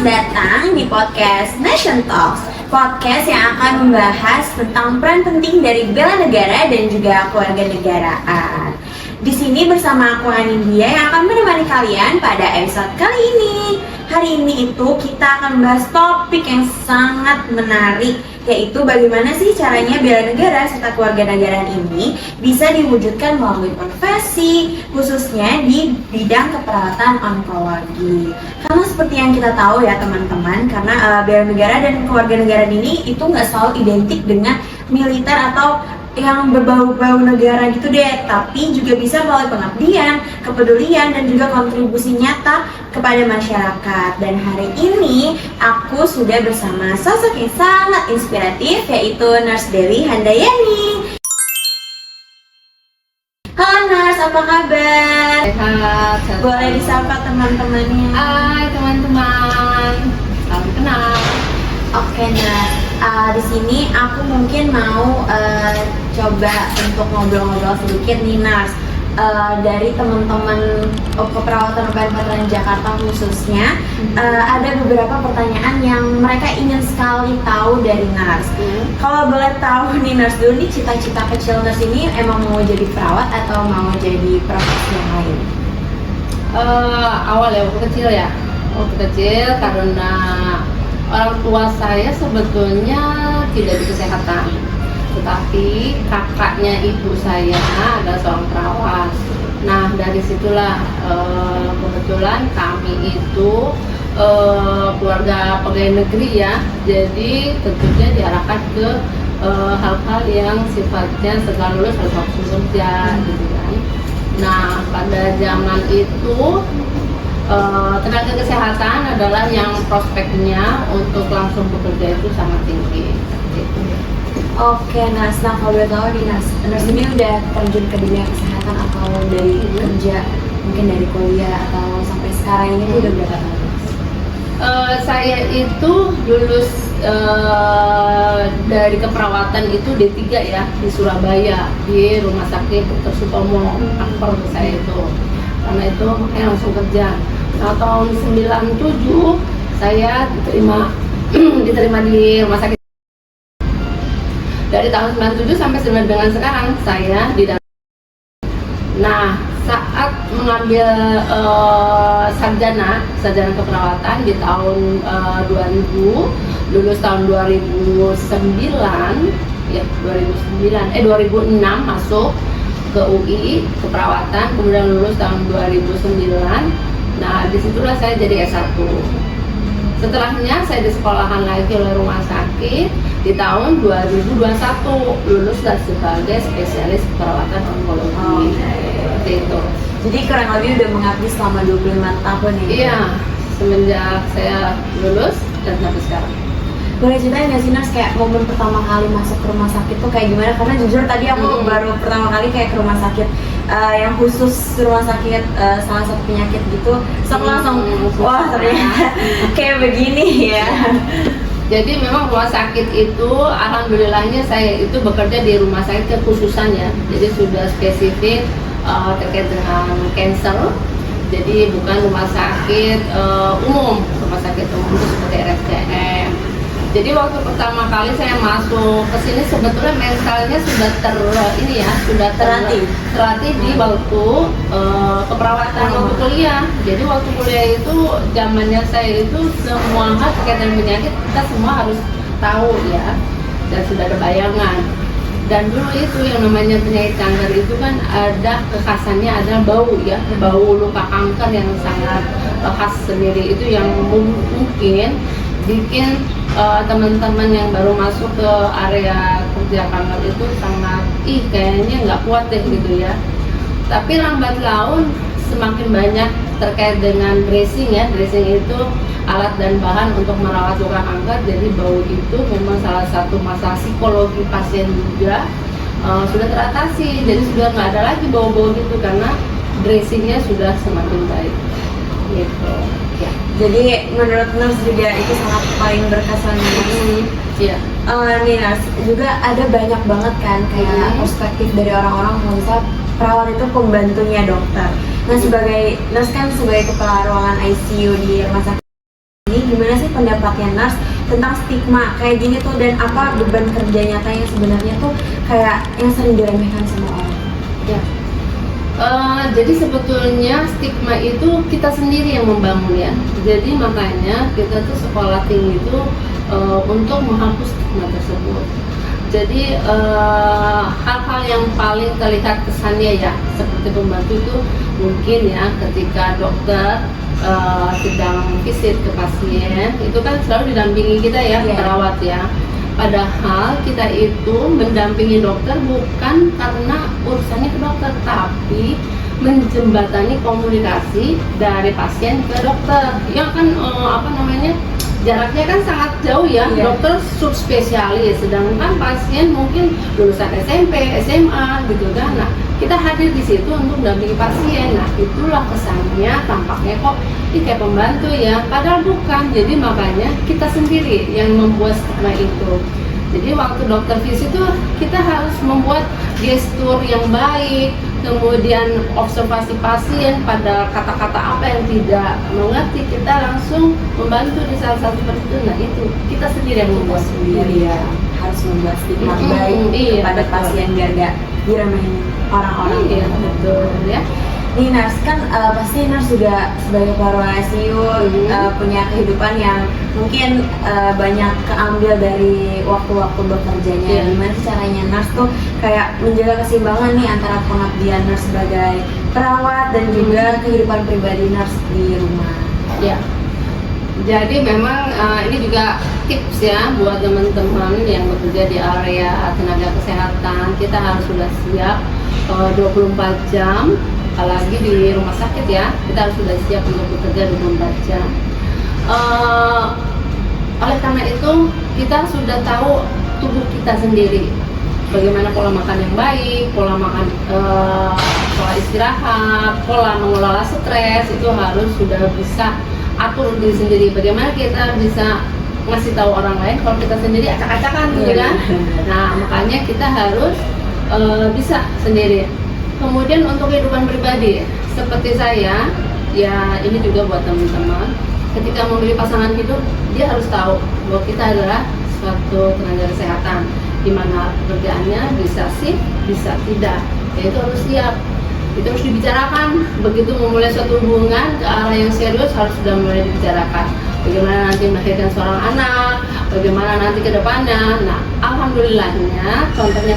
datang di podcast Nation Talks, podcast yang akan membahas tentang peran penting dari bela negara dan juga keluarga negaraan. Di sini bersama aku Anindya yang akan menemani kalian pada episode kali ini. Hari ini itu kita akan membahas topik yang sangat menarik, yaitu bagaimana sih caranya bela negara serta keluarga negaraan ini bisa diwujudkan melalui profesi, khususnya di bidang keperawatan onkologi. Karena seperti yang kita tahu ya teman-teman, karena bela negara dan keluarga negaraan ini itu nggak selalu identik dengan militer atau yang berbau-bau negara gitu deh, tapi juga bisa melalui pengabdian, kepedulian, dan juga kontribusi nyata kepada masyarakat. Dan hari ini aku sudah bersama sosok yang sangat inspiratif, yaitu Nurse Dewi Handayani. Halo Nurse, apa kabar? Sehat. Boleh disapa teman-temannya? Hai teman-teman, salam kenal. Oke Nurse, di sini aku mungkin mau coba untuk ngobrol-ngobrol sedikit nih Nurse. Dari teman-teman keperawatan OPN Jakarta khususnya, ada beberapa pertanyaan yang mereka ingin sekali tahu dari Nurse. Kalau boleh tahu nih Nurse dulu nih, cita-cita kecil Nurse ini emang mau jadi perawat atau mau jadi profesi yang lain? Awal ya, waktu kecil karena orang tua saya sebetulnya tidak di kesehatan, tetapi kakaknya ibu saya adalah seorang perawat. Nah dari situlah kebetulan kami itu keluarga pegawai negeri ya, jadi tentunya diarahkan ke hal-hal yang sifatnya setelah lulus harus langsung kerja gitu kan. Nah pada zaman itu tenaga kesehatan adalah yang prospeknya untuk langsung bekerja itu sangat tinggi gitu. Oke, Nas. Nah, kalau boleh tahu nih, Nas ini udah terjun ke dunia kesehatan atau dari kerja, mungkin dari kuliah atau sampai sekarang ini udah berapa tahun? Saya itu lulus dari keperawatan itu D3 ya, di Surabaya, di Rumah Sakit Dr. Sutomo Akper saya itu. Karena itu makanya langsung kerja. Nah, tahun 97 saya diterima di rumah sakit. Dari tahun 97 sampai dengan sekarang saya di dalam. Nah, saat mengambil sarjana keperawatan di tahun 2000, lulus tahun 2009 ya, 2006 masuk ke UI keperawatan, kemudian lulus tahun 2009. Nah disitulah saya jadi S1. Setelahnya saya disekolahkan lagi oleh rumah sakit di tahun 2021, lulus sebagai spesialis keperawatan onkologi. Seperti itu. Jadi kurang lebih udah mengabdi selama 25 tahun ya? Iya, semenjak saya lulus dan sampai sekarang. Boleh ceritain nggak sih Nurse kayak momen pertama kali masuk ke rumah sakit tuh kayak gimana? Karena jujur tadi aku baru pertama kali kayak ke rumah sakit yang khusus rumah sakit salah satu penyakit gitu, so langsung wah ternyata kayak begini ya. Jadi memang rumah sakit itu alhamdulillahnya saya itu bekerja di rumah sakit kekhususan ya. Jadi sudah spesifik terkait dengan cancer. Jadi bukan rumah sakit umum, rumah sakit umum itu seperti RSCM. Jadi waktu pertama kali saya masuk ke sini sebetulnya mentalnya sudah terlatih di waktu keperawatan waktu kuliah. Jadi waktu kuliah itu zamannya saya itu semua hal terkait dengan penyakit kita semua harus tahu ya, dan sudah ada bayangan. Dan dulu itu yang namanya penyakit kanker itu kan ada kekhasannya, adalah bau ya, bau luka kanker yang sangat khas sendiri, itu yang mungkin bikin teman-teman yang baru masuk ke area kerja kanker itu sangat kayaknya nggak kuat deh gitu ya. Tapi lambat laun semakin banyak terkait dengan dressing ya, dressing itu alat dan bahan untuk merawat luka kanker. Jadi bau itu memang salah satu masalah psikologi pasien juga sudah teratasi. Jadi sudah nggak ada lagi bau-bau gitu karena dressingnya sudah semakin baik gitu ya. Jadi menurut Nurse juga itu sangat paling berkesan nih. Iya. Nih Nurse juga ada banyak banget kan kayak perspektif dari orang-orang kalau misalnya perawat itu pembantunya dokter. Nah sebagai Nurse kan sebagai kepala ruangan ICU di rumah sakit ini, gimana sih pendapatnya nurse tentang stigma kayak gini tuh, dan apa beban kerja nyatanya sebenarnya tuh kayak yang sering diremehkan sama orang. Ya. Jadi sebetulnya stigma itu kita sendiri yang membangun ya. Jadi makanya kita tuh sekolah tinggi itu untuk menghapus stigma tersebut. Jadi hal-hal yang paling terlihat kesannya ya seperti pembantu itu mungkin ya ketika dokter sedang visit ke pasien itu kan selalu didampingi kita ya, perawat ya. Padahal kita itu mendampingi dokter bukan karena urusannya ke dokter, tapi menjembatani komunikasi dari pasien ke dokter. Ya kan jaraknya kan sangat jauh ya. Dokter subspesialis, sedangkan pasien mungkin lulusan SMP, SMA gitu kan. Nah, kita hadir di situ untuk mendampingi pasien. Nah, itulah kesannya tampaknya kok ini kayak pembantu ya, padahal bukan. Jadi makanya kita sendiri yang membuat stigma itu. Jadi waktu dokter visit itu kita harus membuat gestur yang baik, kemudian observasi pasien pada kata-kata apa yang tidak mengerti, kita langsung membantu di salah satu seperti itu. Nah itu kita sendiri yang membuat sendiri ya, harus membuat stigma baik pada pasien biar gak diremehin orang-orang. Iya betul ya. Nih nurse kan pasti nurse juga sebagai perawat ICU punya kehidupan yang mungkin banyak keambil dari waktu-waktu bekerjanya. Gimana caranya nurse tuh kayak menjaga keseimbangan nih antara pengabdian nurse sebagai perawat dan juga kehidupan pribadi nurse di rumah. Ya. Jadi memang ini juga tips ya buat teman-teman yang bekerja di area tenaga kesehatan. Kita harus sudah siap 24 jam. Apalagi di rumah sakit ya, kita harus sudah siap untuk bekerja 24 jam. Oleh karena itu, kita sudah tahu tubuh kita sendiri, bagaimana pola makan yang baik, pola makan, pola istirahat, pola mengelola stres, itu harus sudah bisa atur diri sendiri. Bagaimana kita bisa ngasih tahu orang lain kalau kita sendiri acak-acakan gitu kan? Nah, makanya kita harus bisa sendiri. Kemudian untuk kehidupan pribadi, seperti saya, ya ini juga buat teman-teman, ketika memilih pasangan hidup, dia harus tahu bahwa kita adalah suatu tenaga kesehatan, di mana pekerjaannya bisa sih, bisa tidak, yaitu harus siap. Itu harus dibicarakan, begitu memulai suatu hubungan ke arah yang serius harus sudah mulai dibicarakan. Bagaimana nanti melahirkan seorang anak, bagaimana nanti ke depannya. Nah, alhamdulillahnya, contohnya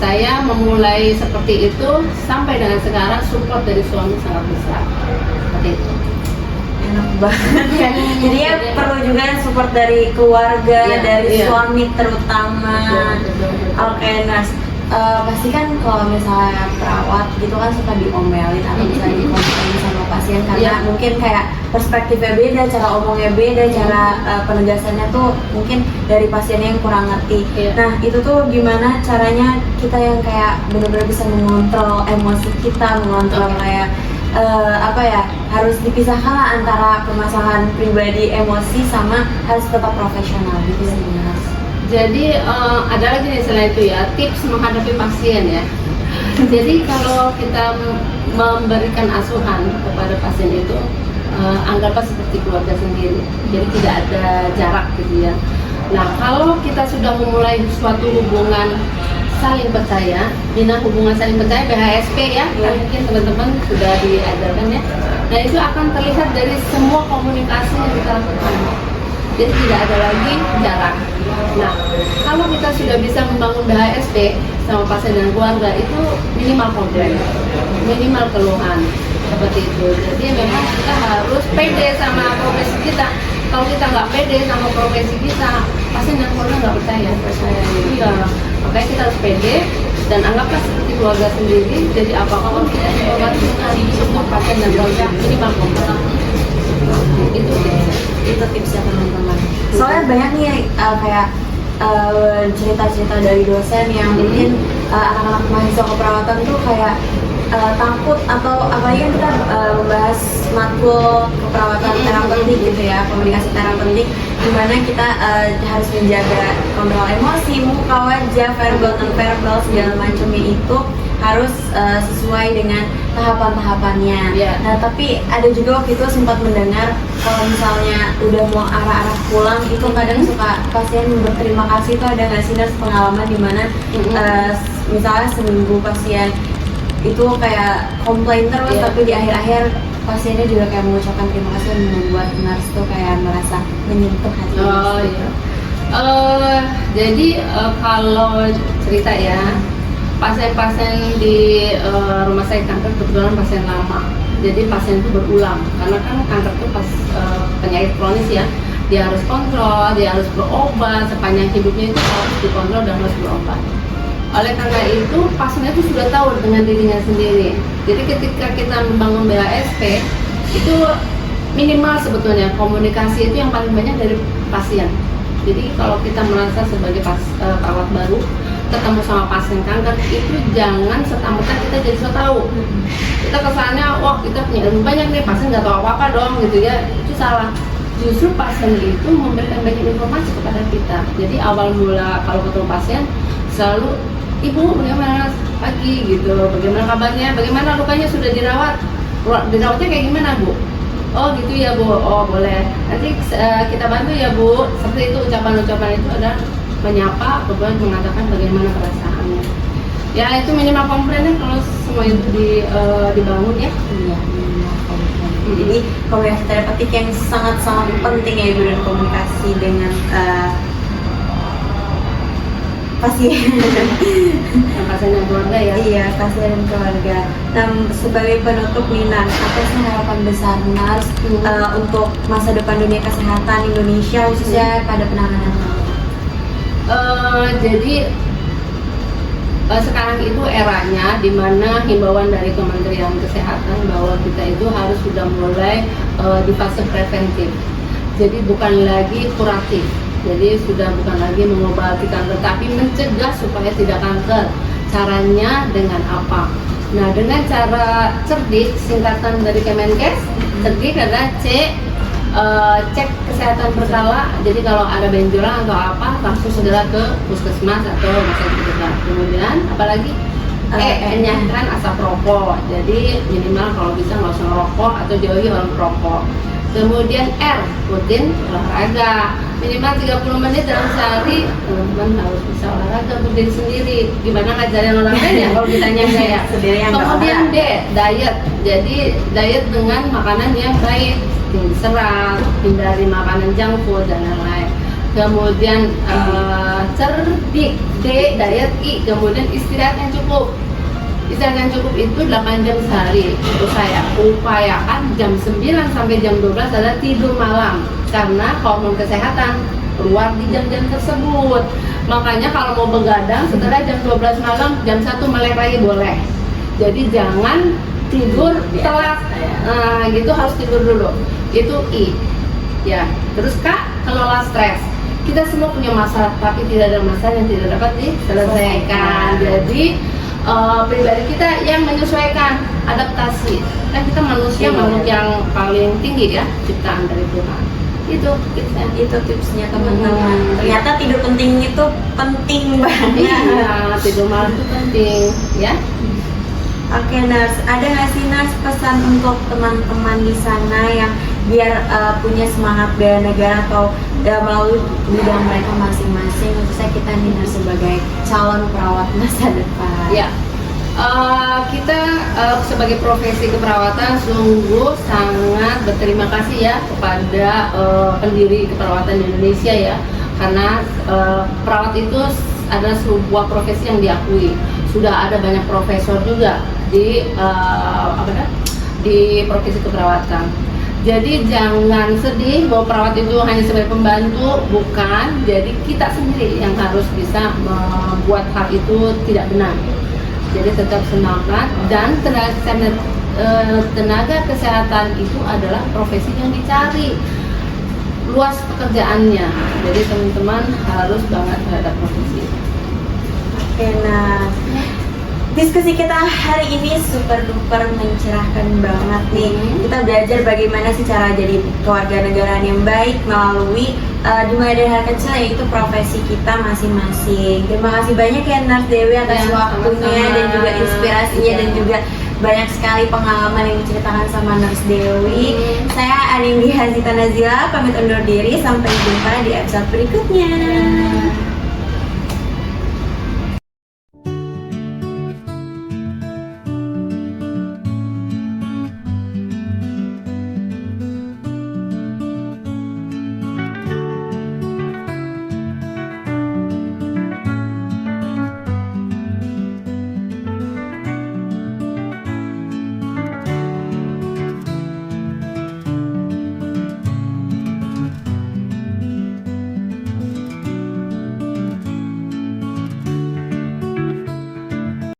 saya memulai seperti itu sampai dengan sekarang support dari suami sangat besar. Seperti itu. Enak banget ya. Jadi ya perlu juga support dari keluarga, dari suami terutama. Oke, nurse. Pasti kan kalau misalnya perawat gitu kan suka diomelin atau misalnya dikomplain sama pasien karena mungkin kayak perspektifnya beda, cara omongnya beda, cara penegasannya tuh mungkin dari pasiennya yang kurang ngerti. Nah itu tuh gimana caranya kita yang kayak benar-benar bisa mengontrol emosi kita, mengontrol kayak harus dipisahkan lah antara permasalahan pribadi, emosi sama harus tetap profesional gitu sebenarnya. Jadi ada lagi nih selain itu ya, tips menghadapi pasien ya. Jadi kalau kita memberikan asuhan kepada pasien itu anggaplah seperti keluarga sendiri. Jadi tidak ada jarak gitu ya. Nah kalau kita sudah memulai suatu hubungan saling percaya, bina hubungan saling percaya BHSP ya, mungkin teman-teman sudah diajarkan ya. Nah itu akan terlihat dari semua komunikasi yang kita lakukan. Jadi tidak ada lagi jarak. Nah, kalau kita sudah bisa membangun BHSP sama pasien dan keluarga itu minimal komplain, minimal keluhan seperti itu. Jadi memang kita harus pede sama profesi kita. Kalau kita nggak pede sama profesi kita, pasien dan keluarga nggak percaya. Iya, makanya kita harus pede dan anggaplah seperti keluarga sendiri. Jadi apapun kita informasikan untuk pasien dan keluarga minimal komplain. Itu tipsnya teman-teman. Soalnya banyak nih kayak cerita-cerita dari dosen yang mungkin anak-anak mahasiswa keperawatan tuh kayak takut atau apalagi kan kita membahas matkul keperawatan terapeutik gitu ya, komunikasi terapeutik, dimana kita harus menjaga kontrol emosi, muka wajah, verbal, non verbal segala macamnya itu harus sesuai dengan tahapan-tahapannya. Nah tapi ada juga waktu itu sempat mendengar kalau misalnya udah mau arah-arah pulang itu kadang suka pasien berterima kasih. Itu ada nggak sih nurse pengalaman dimana misalnya seminggu pasien itu kayak komplain terus tapi di akhir-akhir pasiennya juga kayak mengucapkan terima kasih dan membuat nurse tuh kayak merasa menyentuh hati. Jadi kalau cerita ya, pasien-pasien di rumah sakit kanker kebetulan pasien lama. Jadi pasien itu berulang karena kan kanker itu penyakit kronis ya. Dia harus kontrol, dia harus berobat sepanjang hidupnya, itu harus dikontrol dan harus berobat. Oleh karena itu pasien itu sudah tahu dengan dirinya sendiri. Jadi ketika kita membangun BASP itu minimal sebetulnya komunikasi itu yang paling banyak dari pasien. Jadi kalau kita merasa sebagai perawat baru ketemu sama pasien kanker itu jangan serta-merta kita jadi so tahu. Kita kesannya wah kita punya ilmu banyak nih, pasien nggak tahu apa-apa dong gitu ya, itu salah. Justru pasien itu memberikan banyak informasi kepada kita. Jadi awal mula kalau ketemu pasien selalu, ibu bagaimana pagi gitu, bagaimana kabarnya, bagaimana lukanya, sudah dirawat, dirawatnya kayak gimana bu? Oh gitu ya bu, oh boleh, nanti kita bantu ya bu. Seperti itu, ucapan-ucapan itu adalah menyapa, kemudian mengatakan bagaimana perasaannya. Ya itu minimal komplainnya kalau semua itu dibangun ya. Iya, minimal komplain. Jadi komunikasi terapeutik yang sangat-sangat penting ya ibu, dan komunikasi dengan pasien dan keluarga ya. Iya, pasien dan keluarga. Nah, sebagai penutup nih Nars, apa sih harapan besar Nars untuk masa depan dunia kesehatan Indonesia khususnya pada penanganan kanker? Jadi sekarang itu eranya di mana himbauan dari Kementerian Kesehatan bahwa kita itu harus sudah mulai di fase preventif. Jadi bukan lagi kuratif. Jadi sudah bukan lagi mengobati kanker, tapi mencegah supaya tidak kanker. Caranya dengan apa? Nah, dengan cara cerdik, singkatan dari Kemenkes, cerdik adalah cek kesehatan berkala. Jadi kalau ada benjolan atau apa, langsung segera ke puskesmas atau rumah sakit terdekat. Kemudian apalagi enyahkan asap rokok. Jadi minimal kalau bisa nggak usah ngerokok atau jauhi orang perokok. Kemudian R, rutin olahraga minimal 30 menit dalam sehari. Teman-teman harus bisa olahraga untuk diri sendiri. Gimana ngajarin orang lain ya kalau ditanya saya. Kemudian D, diet. Jadi diet dengan makanan yang baik, tinggi serat, hindari makanan junk food dan lain-lain. Kemudian cerdik, D, diet. I, kemudian istirahat yang cukup. Istirahat yang cukup itu 8 jam sehari. Terus saya upayakan jam 9 sampai jam 12 adalah tidur malam, karena hormon kesehatan keluar di jam-jam tersebut. Makanya kalau mau begadang setelah jam 12 malam, jam 1 melek lagi boleh. Jadi jangan tidur telat. Nah, gitu harus tidur dulu. Itu I. Ya. Terus K, kelola stres. Kita semua punya masalah, tapi tidak ada masalah yang tidak dapat diselesaikan. Jadi pribadi kita yang menyesuaikan, adaptasi. Kan kita manusia makhluk yang paling tinggi ya, ciptaan dari Tuhan. Itu tipsnya. Itu tipsnya teman-teman. Ternyata tidur penting itu penting banget. Iya, tidur malam itu penting ya. Oke Nars, ada nggak sih Nars pesan untuk teman-teman di sana yang biar punya semangat bela negara atau melalui bidang mereka masing-masing, khususnya kita nih Nars sebagai calon perawat masa depan? Ya, kita sebagai profesi keperawatan sungguh sangat berterima kasih ya kepada pendiri keperawatan di Indonesia ya, karena perawat itu adalah sebuah profesi yang diakui. Sudah ada banyak profesor juga di di profesi keperawatan. Jadi jangan sedih bahwa perawat itu hanya sebagai pembantu, bukan. Jadi kita sendiri yang harus bisa membuat hal itu tidak benar. Jadi tetap semangat, dan tenaga kesehatan itu adalah profesi yang dicari, luas pekerjaannya. Jadi teman-teman harus banget terhadap profesi. Oke, nah Diskusi kita hari ini super duper mencerahkan banget nih. Kita belajar bagaimana sih cara jadi kewarganegaraan yang baik melalui dimulai dari hal kecil, yaitu profesi kita masing-masing. Terima kasih banyak ya Nurse Dewi atas Ya, waktunya sama-sama. dan juga inspirasinya dan juga banyak sekali pengalaman yang diceritakan sama Nurse Dewi. Saya Anindya Hazita Nazila pamit undur diri, sampai jumpa di episode berikutnya.